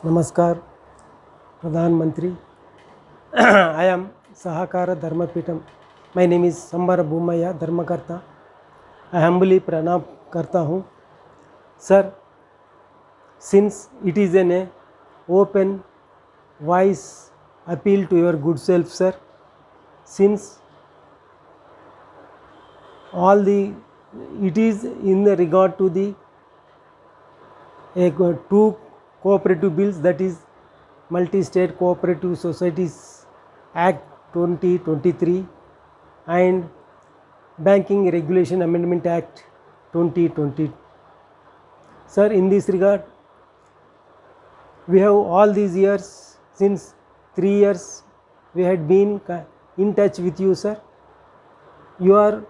Namaskar, Pradhan Mantri. I am Sahakara Dharmapitam. My name is Sambara Bhumaya Dharmakarta. I humbly pranam karta हूँ. Sir, since it is an open voice appeal to your good self, sir, since all the it is in the regard to the two cooperative bills, that is Multi-State Cooperative Societies Act 2023 and Banking Regulation Amendment Act 2020. Sir, in this regard, we have all these years, since 3 years, we had been in touch with you, sir. You are,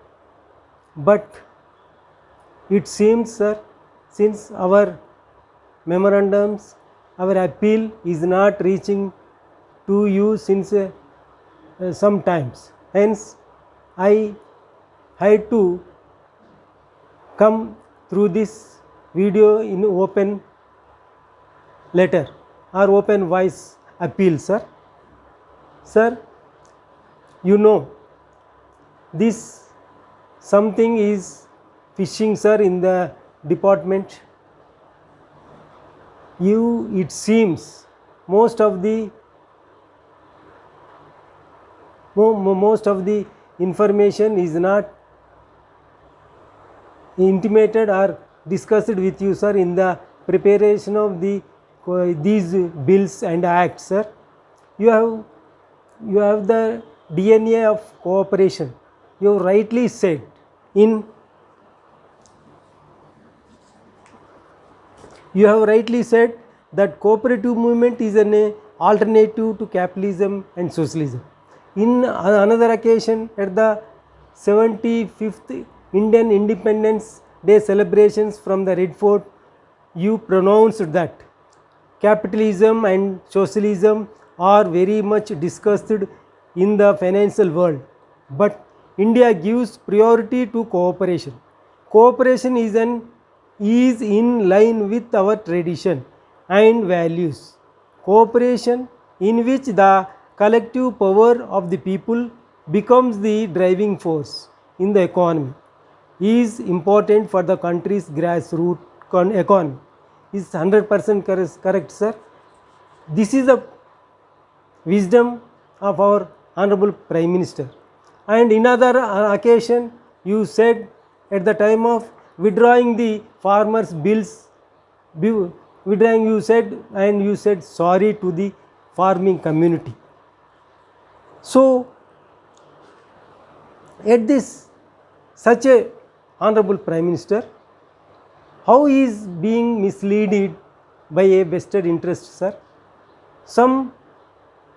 but it seems, sir, since our memorandums, our appeal is not reaching to you since some times. Hence, I had to come through this video in open letter or open voice appeal, sir. Sir, you know, this something is fishing, sir, in the department. It seems most of the information is not intimated or discussed with you, sir, in the preparation of these bills and acts, sir. You have the DNA of cooperation. You rightly said you have rightly said that cooperative movement is an alternative to capitalism and socialism. In another occasion, at the 75th Indian Independence Day celebrations from the Red Fort, you pronounced that capitalism and socialism are very much discussed in the financial world, but India gives priority to cooperation. Cooperation is in line with our tradition and values. Cooperation, in which the collective power of the people becomes the driving force in the economy, is important for the country's grassroots economy. Is 100% correct, sir. This is the wisdom of our Honorable Prime Minister. And in other occasion, you said at the time of withdrawing the farmers' bills, you said sorry to the farming community. So, at this, such a Honorable Prime Minister, how is being misled by a vested interest, sir? Some,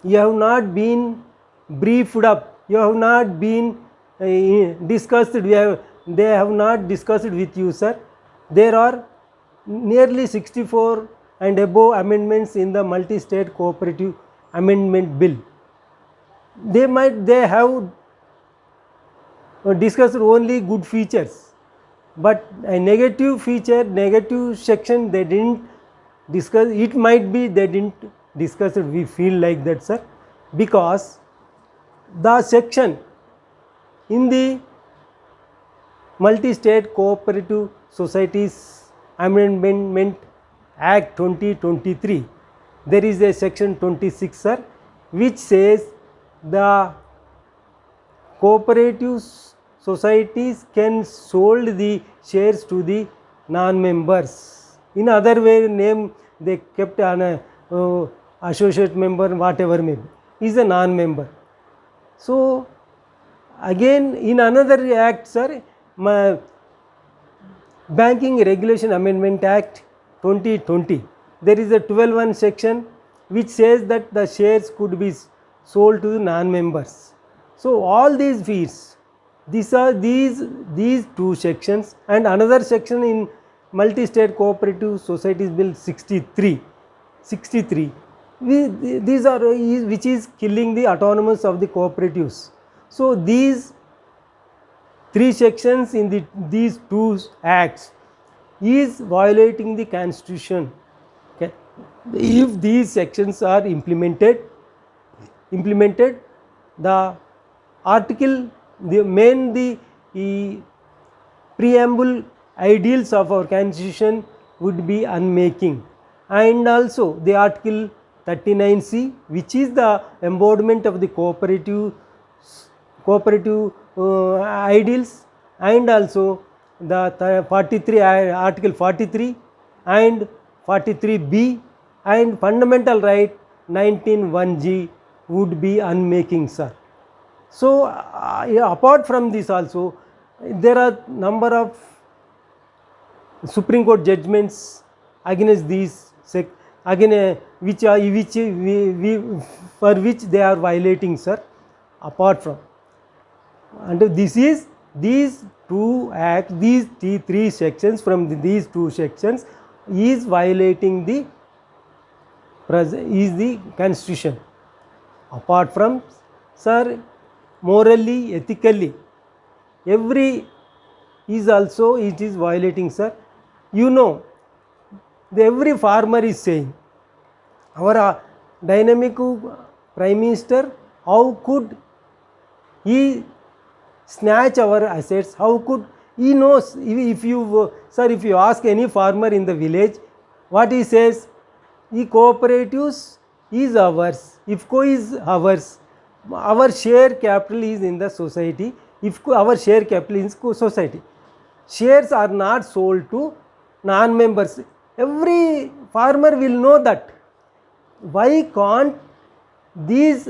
you have not been briefed up, you have not been discussed, they have not discussed with you, sir. There are nearly 64 and above amendments in the Multi-State Cooperative Amendment Bill. They have discussed only good features, but a negative feature, negative section they didn't discuss. It might be they didn't discuss it, we feel like that, sir, because the section in the Multi-State Cooperative Societies Amendment Act 2023, there is a section 26, sir, which says the cooperative societies can sold the shares to the non-members. In other way name they kept on a associate member, whatever may be, is a non-member. So again in another act, sir, Banking Regulation Amendment Act 2020, there is a 12(1) section which says that the shares could be sold to the non-members. So all these fees, these two sections, and another section in Multi-State Cooperative Societies Bill 63, these are which is killing the autonomous of the cooperatives. So these three sections in these two acts is violating the constitution. Okay. If these sections are implemented, the article, the preamble ideals of our constitution would be unmaking. And also the article 39C, which is the embodiment of the cooperative ideals, and also the 43 article 43 and 43B and fundamental right 19(1)G would be unmaking, sir. So apart from this also, there are number of Supreme Court judgments against these for which they are violating, sir. Apart from, and these three sections from these two sections is violating the constitution. Apart from, sir, morally, ethically, every is also it is violating, sir. You know, every farmer is saying, our dynamic Prime Minister, how could he snatch our assets? How could he knows? If you ask any farmer in the village, what he says, the cooperatives is ours, IFCO is ours, our share capital is in the society, IFCO, our share capital is in society. Shares are not sold to non-members. Every farmer will know that. Why can't these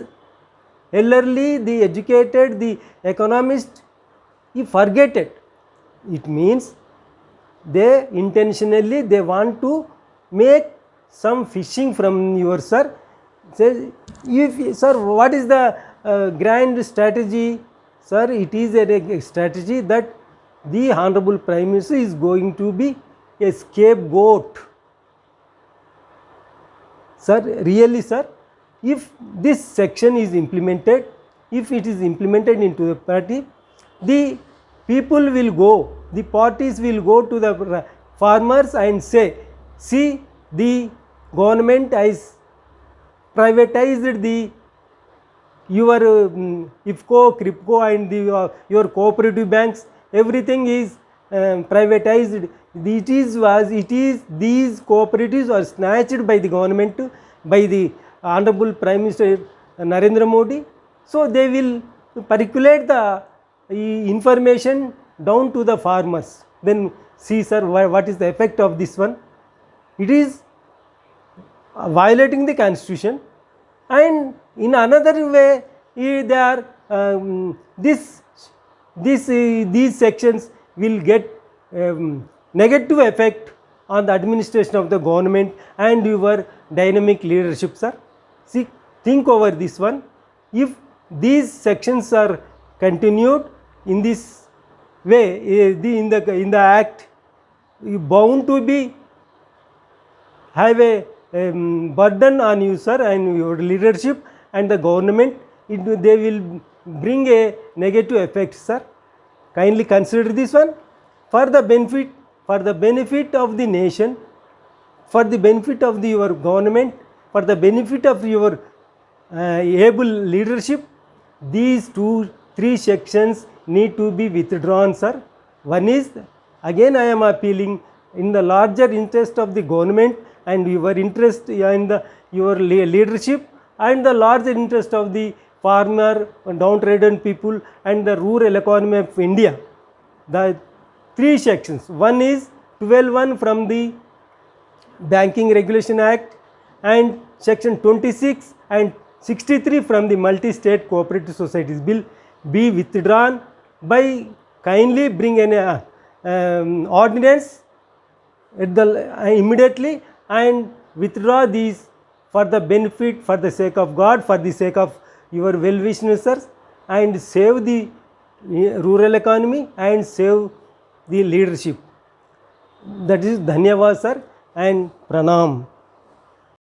elderly, the educated, the economist, he forget it? It means they intentionally they want to make some fishing from your, sir. Say, if, sir, what is the grand strategy? Sir, it is a strategy that the Honorable Prime Minister is going to be a scapegoat. Sir, really, sir, if this section is implemented, if it is implemented into the party, the people will go, the parties will go to the farmers and say, see, the government has privatized the your IFCO, CRIPCO and your cooperative banks, everything is privatized. It is these cooperatives are snatched by the government, by the Honorable Prime Minister Narendra Modi. So they will percolate the information down to the farmers. Then see, sir, what is the effect of this one? It is violating the constitution, and in another way they are these sections will get negative effect on the administration of the government and your dynamic leadership, sir. See, think over this one. If these sections are continued in this way, in the act, you bound to be have a burden on you, sir, and your leadership and the government. They will bring a negative effect, sir. Kindly consider this one for the benefit of the nation, for the benefit of your government, for the benefit of your able leadership. These three sections need to be withdrawn, sir. One is, again I am appealing, in the larger interest of the government and your interest in your leadership and the larger interest of the farmer, downtrodden people and the rural economy of India. The three sections, one is 12(1) from the Banking Regulation Act and section 26 and 63 from the Multi-State Cooperative Societies Bill be withdrawn by kindly bring an ordinance immediately and withdraw these for the benefit, for the sake of God, for the sake of your well-wishers, and save the rural economy and save the leadership. That is Dhanyavad, sir, and Pranam.